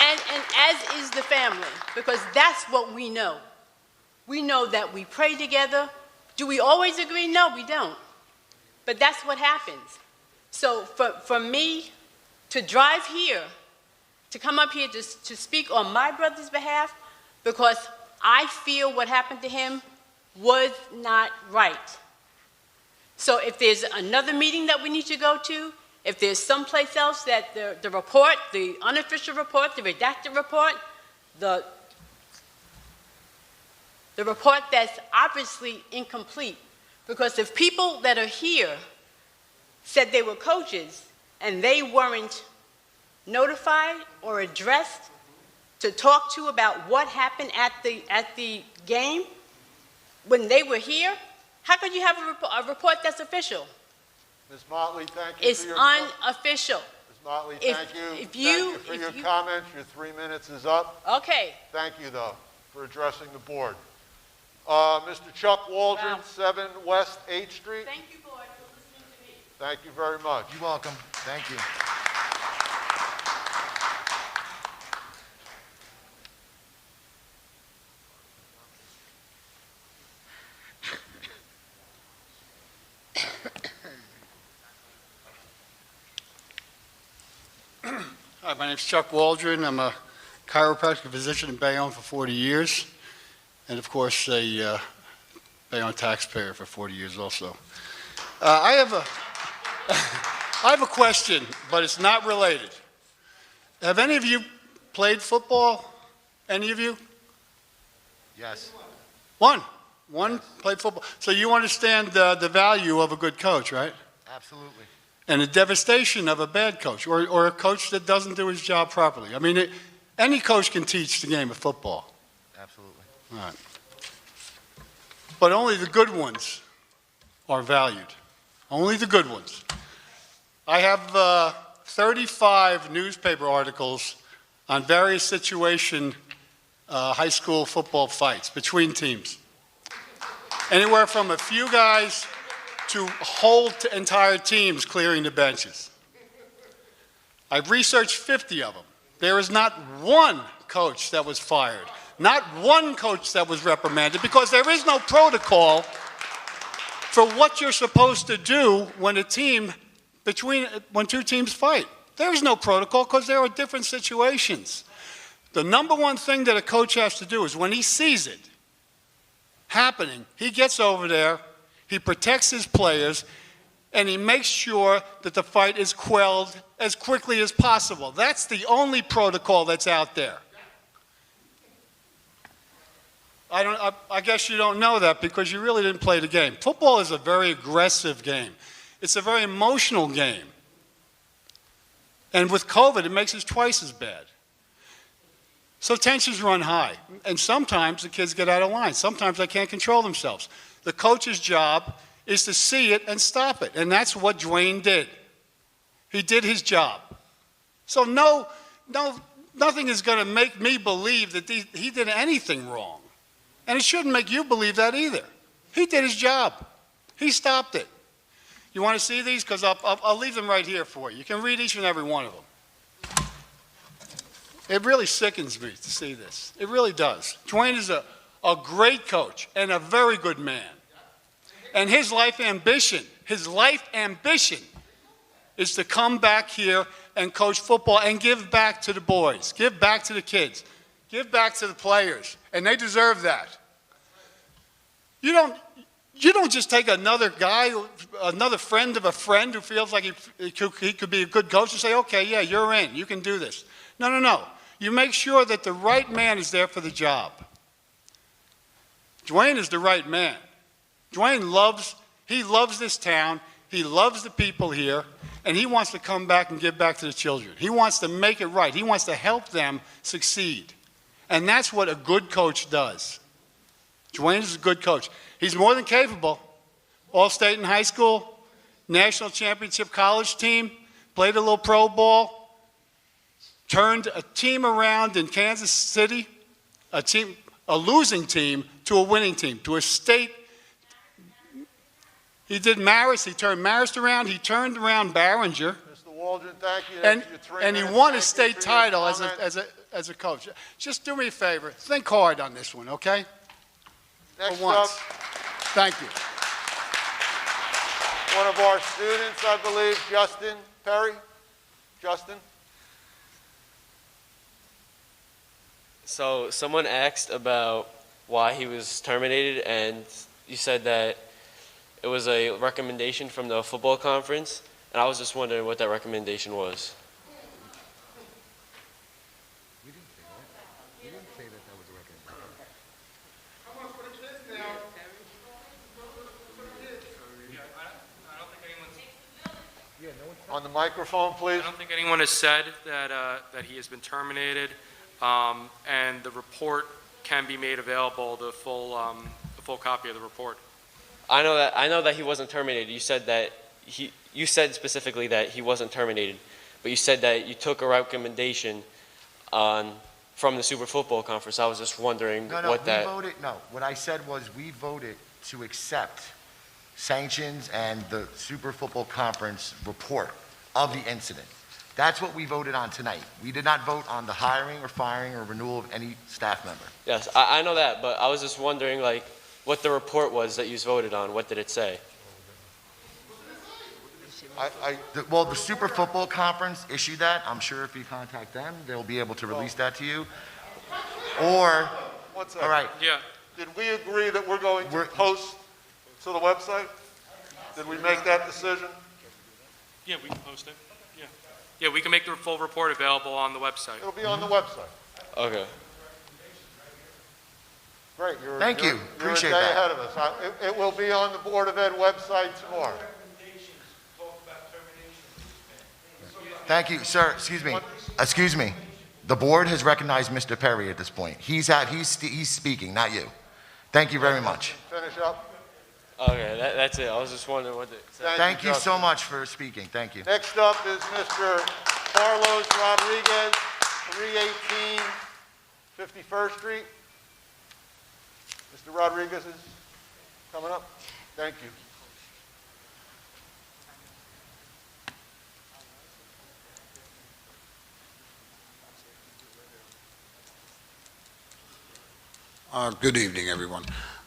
S18: And as is the family, because that's what we know. We know that we pray together. Do we always agree? No, we don't. But that's what happens. So for me to drive here, to come up here to speak on my brother's behalf, because I feel what happened to him was not right. So if there's another meeting that we need to go to, if there's someplace else that the report, the unofficial report, the redacted report, the report that's obviously incomplete, because if people that are here said they were coaches and they weren't notified or addressed to talk to about what happened at the game when they were here, how could you have a report that's official?
S1: Ms. Motley, thank you
S18: It's
S1: for your
S18: unofficial.
S1: Ms. Motley,
S18: If-
S1: thank you.
S18: if you-
S1: Thank you for
S18: if
S1: your
S18: you-
S1: comments. Your 3 minutes is up.
S18: Okay.
S1: Thank you, though, for addressing the board. Mr. Chuck Waldron,
S18: Wow.
S1: 7 West 8th Street.
S18: Thank you, board, for listening to me.
S1: Thank you very much.
S4: You're welcome. Thank you.
S19: Hi, my name's Chuck Waldron. I'm a chiropractic physician in Bayonne for 40 years, and of course a Bayonne taxpayer for 40 years also. I have a question, but it's not related. Have any of you played football? Any of you?
S4: Yes.
S19: One played football. So you understand the value of a good coach, right?
S4: Absolutely.
S19: And the devastation of a bad coach or a coach that doesn't do his job properly. I mean, any coach can teach the game of football.
S4: Absolutely.
S19: All right. But only the good ones are valued. Only the good ones. I have 35 newspaper articles on various situation high school football fights between teams. Anywhere from a few guys to whole entire teams clearing the benches. I've researched 50 of them. There is not one coach that was fired, not one coach that was reprimanded, because there is no protocol for what you're supposed to do when when two teams fight. There is no protocol because there are different situations. The number one thing that a coach has to do is when he sees it happening, he gets over there, he protects his players, and he makes sure that the fight is quelled as quickly as possible. That's the only protocol that's out there. I guess you don't know that because you really didn't play the game. Football is a very aggressive game. It's a very emotional game. And with COVID, it makes it twice as bad. So tensions run high. And sometimes the kids get out of line. Sometimes they can't control themselves. The coach's job is to see it and stop it. And that's what Dwayne did. He did his job. So nothing is going to make me believe that he did anything wrong. And it shouldn't make you believe that either. He did his job. He stopped it. You want to see these? Because I'll leave them right here for you. You can read each and every one of them. It really sickens me to see this. It really does. Dwayne is a great coach and a very good man. And his life ambition is to come back here and coach football and give back to the boys, give back to the kids, give back to the players, and they deserve that. You don't just take another guy, another friend of a friend who feels like he could be a good coach and say, okay, yeah, you're in, you can do this. No. You make sure that the right man is there for the job. Dwayne is the right man. Dwayne loves this town, he loves the people here, and he wants to come back and give back to the children. He wants to make it right. He wants to help them succeed. And that's what a good coach does. Dwayne is a good coach. He's more than capable. All-state in high school, national championship college team, played a little pro ball, turned a team around in Kansas City, a losing team to a winning team, to a state. He did Marist. He turned Marist around. He turned around Barringer.
S1: Mr. Waldron, thank you.
S19: And he won a state title as a coach. Just do me a favor. Think hard on this one, okay?
S1: Next
S19: For once.
S1: up,
S19: Thank you.
S1: one of our students, I believe, Justin Perry. Justin?
S8: So someone asked about why he was terminated, and you said that it was a recommendation from the football conference, and I was just wondering what that recommendation was.
S4: We didn't say that was a recommendation.
S1: On the microphone, please.
S6: I don't think anyone has said that he has been terminated, and the report can be made available, the full copy of the report.
S8: I know that he wasn't terminated. You said specifically that he wasn't terminated, but you said that you took a recommendation from the Super Football Conference. I was just wondering what that.
S4: What I said was we voted to accept sanctions and the Super Football Conference report of the incident. That's what we voted on tonight. We did not vote on the hiring or firing or renewal of any staff member.
S8: Yes, I know that, but I was just wondering, what the report was that you voted on. What did it say?
S4: Well, the Super Football Conference issued that. I'm sure if you contact them, they'll be able to release that to you. Or,
S1: One second.
S4: all right.
S6: Yeah.
S1: Did we agree that we're going to post to the website? Did we make that decision?
S6: Yeah, we can post it. Yeah, we can make the full report available on the website.
S1: It'll be on the website.
S8: Okay.
S1: Great.
S4: Thank you.
S1: You're
S4: Appreciate
S1: a day
S4: that.
S1: ahead of us. It will be on the Board of Ed website tomorrow.
S4: Thank you, sir. Excuse me. The board has recognized Mr. Perry at this point. He's speaking, not you. Thank you very much.
S1: Finish up.
S8: Okay, that's it. I was just wondering what it said.
S4: Thank you so much for speaking. Thank you.
S1: Next up is Mr. Carlos Rodriguez, 318 51st Street. Mr. Rodriguez is coming up. Thank you.
S20: Good evening, everyone.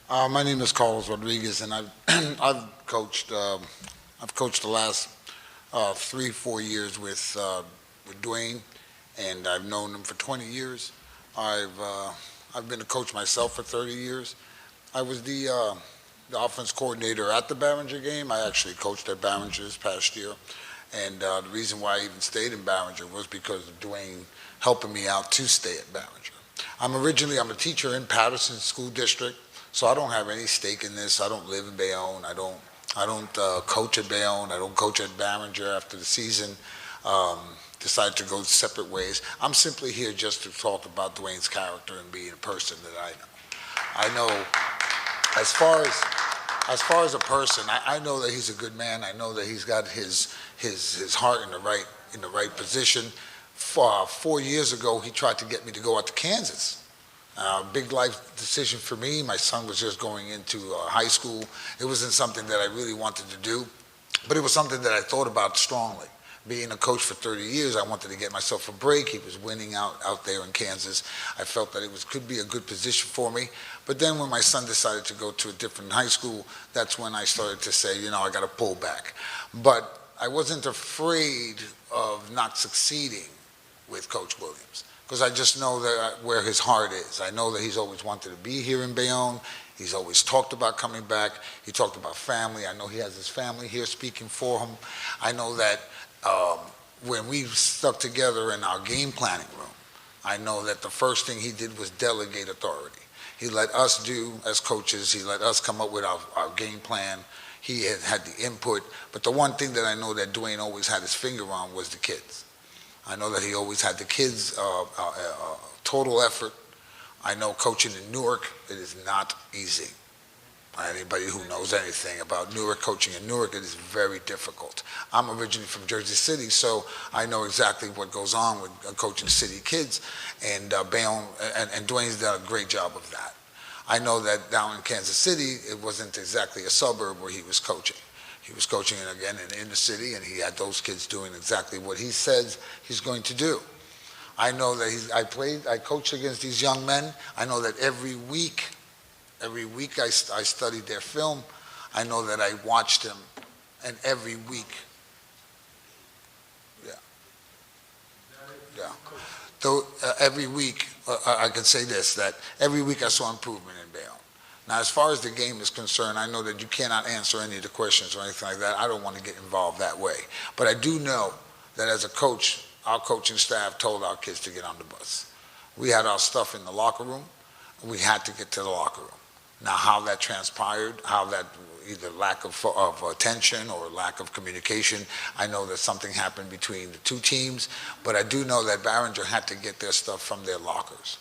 S20: My name is Carlos Rodriguez, and I've coached the last 3-4 years with Dwayne, and I've known him for 20 years. I've been a coach myself for 30 years. I was the offense coordinator at the Barringer game. I actually coached at Barringer this past year, and the reason why I even stayed in Barringer was because of Dwayne helping me out to stay at Barringer. I'm a teacher in Patterson School District, so I don't have any stake in this. I don't live in Bayonne. I don't coach at Bayonne. I don't coach at Barringer after the season. Decided to go separate ways. I'm simply here just to talk about Dwayne's character and being a person that I know. I know as far as far as a person, I know that he's a good man. I know that he's got his heart in the right position. 4 years ago, he tried to get me to go out to Kansas. Big life decision for me. My son was just going into high school. It wasn't something that I really wanted to do, but it was something that I thought about strongly. Being a coach for 30 years, I wanted to get myself a break. He was winning out there in Kansas. I felt that could be a good position for me. But then when my son decided to go to a different high school, that's when I started to say, I got to pull back. But I wasn't afraid of not succeeding with Coach Williams, because I just know that where his heart is. I know that he's always wanted to be here in Bayonne. He's always talked about coming back. He talked about family. I know he has his family here speaking for him. I know that when we stuck together in our game planning room, I know that the first thing he did was delegate authority. He let us do, as coaches, he let us come up with our game plan. He had the input. But the one thing that I know that Dwayne always had his finger on was the kids. I know that he always had the kids' total effort. I know coaching in Newark, it is not easy. Anybody who knows anything about Newark, coaching in Newark, it is very difficult. I'm originally from Jersey City, so I know exactly what goes on with coaching city kids, and Bayonne, and Dwayne's done a great job of that. I know that down in Kansas City, it wasn't exactly a suburb where he was coaching. He was coaching, again, in the city, and he had those kids doing exactly what he says he's going to do. I know that I coached against these young men. I know that every week I studied their film. I know that I watched them, and every week, every week, I can say this, that every week I saw improvement in Bayonne. Now, as far as the game is concerned, I know that you cannot answer any of the questions or anything like that. I don't want to get involved that way. But I do know that as a coach, our coaching staff told our kids to get on the bus. We had our stuff in the locker room. We had to get to the locker room. Now, how that transpired, how that either lack of attention or lack of communication, I know that something happened between the two teams, but I do know that Barringer had to get their stuff from their lockers.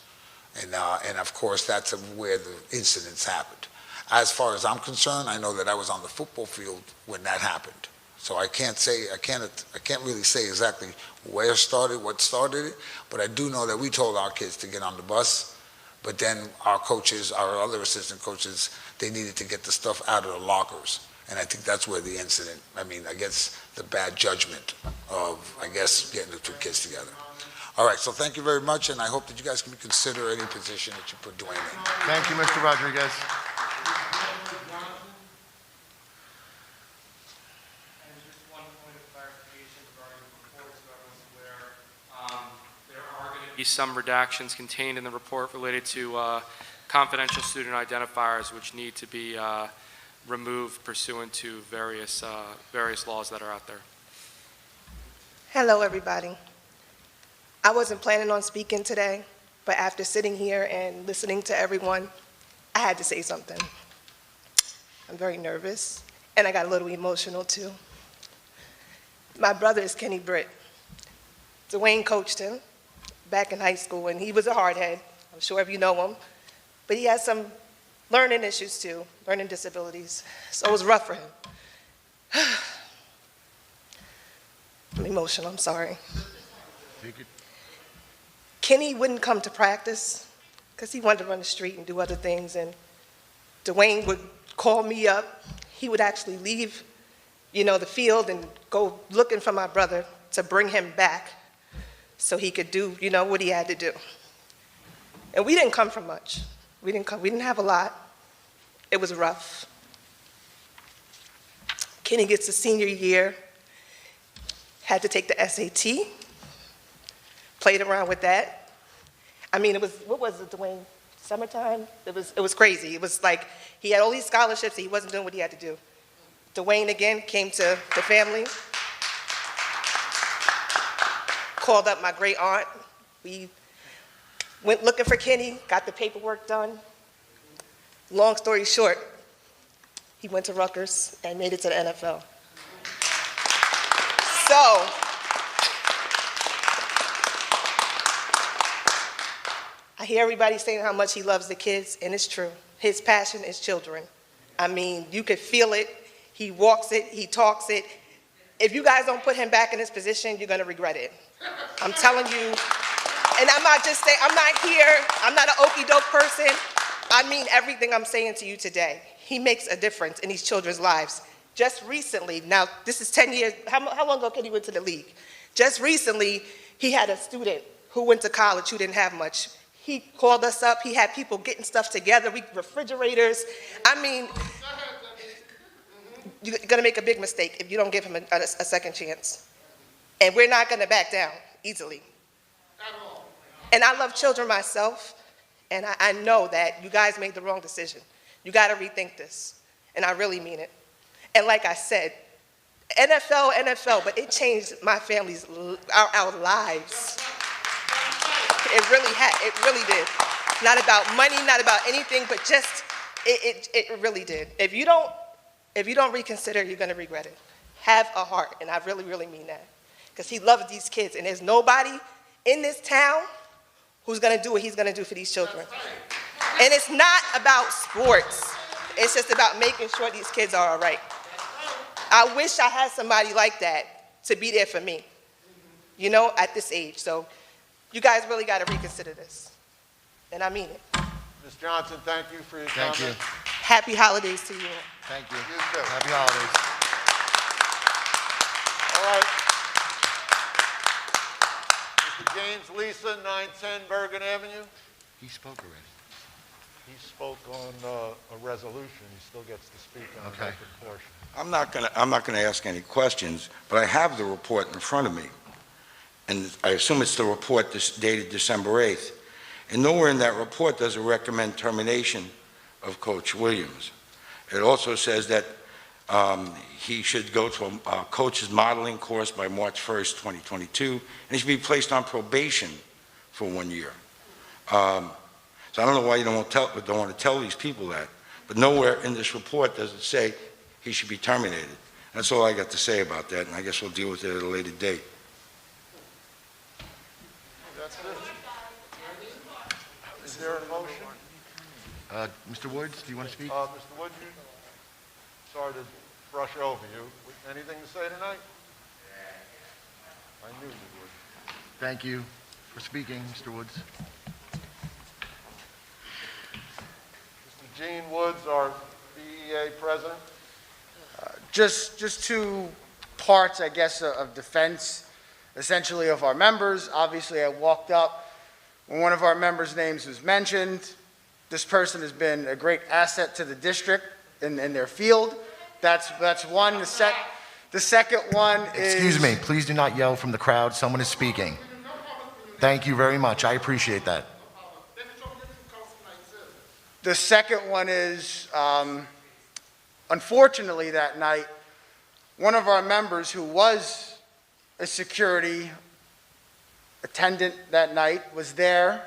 S20: And of course, that's where the incidents happened. As far as I'm concerned, I know that I was on the football field when that happened. So I can't really say exactly where it started, what started it, but I do know that we told our kids to get on the bus, but then our coaches, our other assistant coaches, they needed to get the stuff out of the lockers. And I think that's where the incident, I guess the bad judgment of, getting the two kids together. All right, so thank you very much, and I hope that you guys can consider any position that you put Dwayne in.
S4: Thank you, Mr. Rodriguez.
S6: There are going to be some redactions contained in the report related to confidential student identifiers, which need to be removed pursuant to various laws that are out there.
S21: Hello, everybody. I wasn't planning on speaking today, but after sitting here and listening to everyone, I had to say something. I'm very nervous, and I got a little emotional, too. My brother is Kenny Britt. Dwayne coached him back in high school, and he was a hardhead. I'm sure if you know him. But he has some learning issues, too, learning disabilities. So it was rough for him. I'm emotional, I'm sorry.
S4: Take it.
S21: Kenny wouldn't come to practice because he wanted to run the street and do other things, and Dwayne would call me up. He would actually leave, the field and go looking for my brother to bring him back so he could do, what he had to do. And we didn't come from much. We didn't have a lot. It was rough. Kenny gets to senior year, had to take the SAT, played around with that. It was, what was it, Dwayne? Summertime? It was crazy. It was like he had all these scholarships and he wasn't doing what he had to do. Dwayne, again, came to the family, called up my great aunt. We went looking for Kenny, got the paperwork done. Long story short, he went to Rutgers and made it to the NFL. So, I hear everybody saying how much he loves the kids, and it's true. His passion is children. I mean, you could feel it. He walks it, he talks it. If you guys don't put him back in his position, you're gonna regret it. I'm telling you, and I'm not just saying, I'm not here, I'm not an okey-doke person. I mean everything I'm saying to you today. He makes a difference in these children's lives. Just recently, now this is 10 years, how long ago Kenny went to the league? Just recently, he had a student who went to college who didn't have much. He called us up, he had people getting stuff together, refrigerators. I mean, you're gonna make a big mistake if you don't give him a second chance. And we're not gonna back down easily. And I love children myself, and I know that you guys made the wrong decision. You gotta rethink this, and I really mean it. And like I said, NFL, but it changed my family's, our lives. It really did. Not about money, not about anything, but just, it really did. If you don't reconsider, you're gonna regret it. Have a heart, and I really, really mean that. Because he loves these kids, and there's nobody in this town who's gonna do what he's gonna do for these children. And it's not about sports. It's just about making sure these kids are all right. I wish I had somebody like that to be there for me, you know, at this age. So you guys really got to reconsider this, and I mean it.
S1: Ms. Johnson, thank you for your comments.
S4: Thank you.
S21: Happy holidays to you all.
S4: Thank you.
S1: You too.
S4: Happy holidays.
S1: All right. Mr. James Lisa, 910 Bergen Avenue.
S4: He spoke already.
S1: He spoke on a resolution. He still gets to speak on
S4: Okay.
S1: a different portion.
S5: I'm not gonna ask any questions, but I have the report in front of me. And I assume it's the report dated December 8th. And nowhere in that report does it recommend termination of Coach Williams. It also says that he should go to a coach's modeling course by March 1st, 2022, and he should be placed on probation for 1 year. So I don't know why you don't want to tell these people that, but nowhere in this report does it say he should be terminated. That's all I got to say about that, and I guess we'll deal with it at a later date.
S1: That's it. Is there a motion?
S4: Mr. Woods, do you want to speak?
S1: Mr. Wood, sorry to brush over you. Anything to say tonight? I knew you would.
S4: Thank you for speaking, Mr. Woods.
S1: Mr. Gene Woods, our BEA president.
S22: Just two parts, I guess, of defense, essentially, of our members. Obviously, I walked up when one of our members' names was mentioned. This person has been a great asset to the district in their field. That's one. The second one is...
S4: Excuse me, please do not yell from the crowd. Someone is speaking. Thank you very much. I appreciate that.
S22: The second one is, unfortunately that night, one of our members who was a security attendant that night was there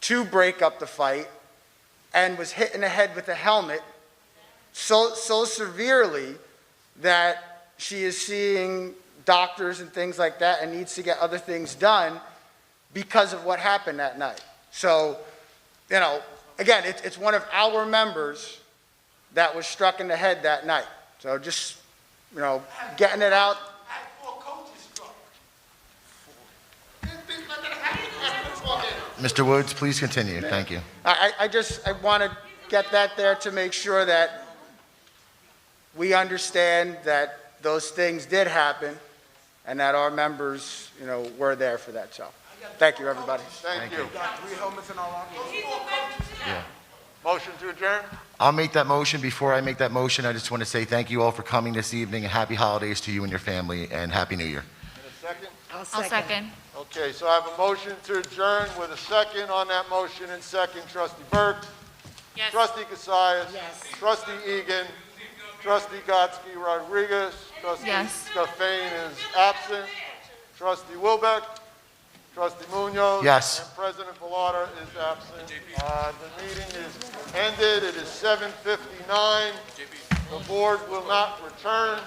S22: to break up the fight and was hit in the head with a helmet so severely that she is seeing doctors and things like that and needs to get other things done because of what happened that night. So, you know, again, it's one of our members that was struck in the head that night. So just, you know, getting it out.
S4: Mr. Woods, please continue. Thank you.
S22: I want to get that there to make sure that we understand that those things did happen and that our members, you know, were there for that. So, thank you, everybody.
S1: Thank you.
S4: Yeah.
S1: Motion to adjourn?
S4: I'll make that motion. Before I make that motion, I just want to say thank you all for coming this evening, and happy holidays to you and your family, and Happy New Year.
S1: And a second?
S2: I'll second.
S1: Okay, so I have a motion to adjourn with a second on that motion, and second, Trustee Burke.
S2: Yes.
S1: Trustee Cassius. Yes. Trustee Egan. Trustee Gotsky Rodriguez. Trustee
S2: Yes.
S1: Stefan is absent. Trustee Wilbeck. Trustee Munoz.
S4: Yes.
S1: And President Velarde is absent. The meeting is ended. It is 7:59. The board will not return.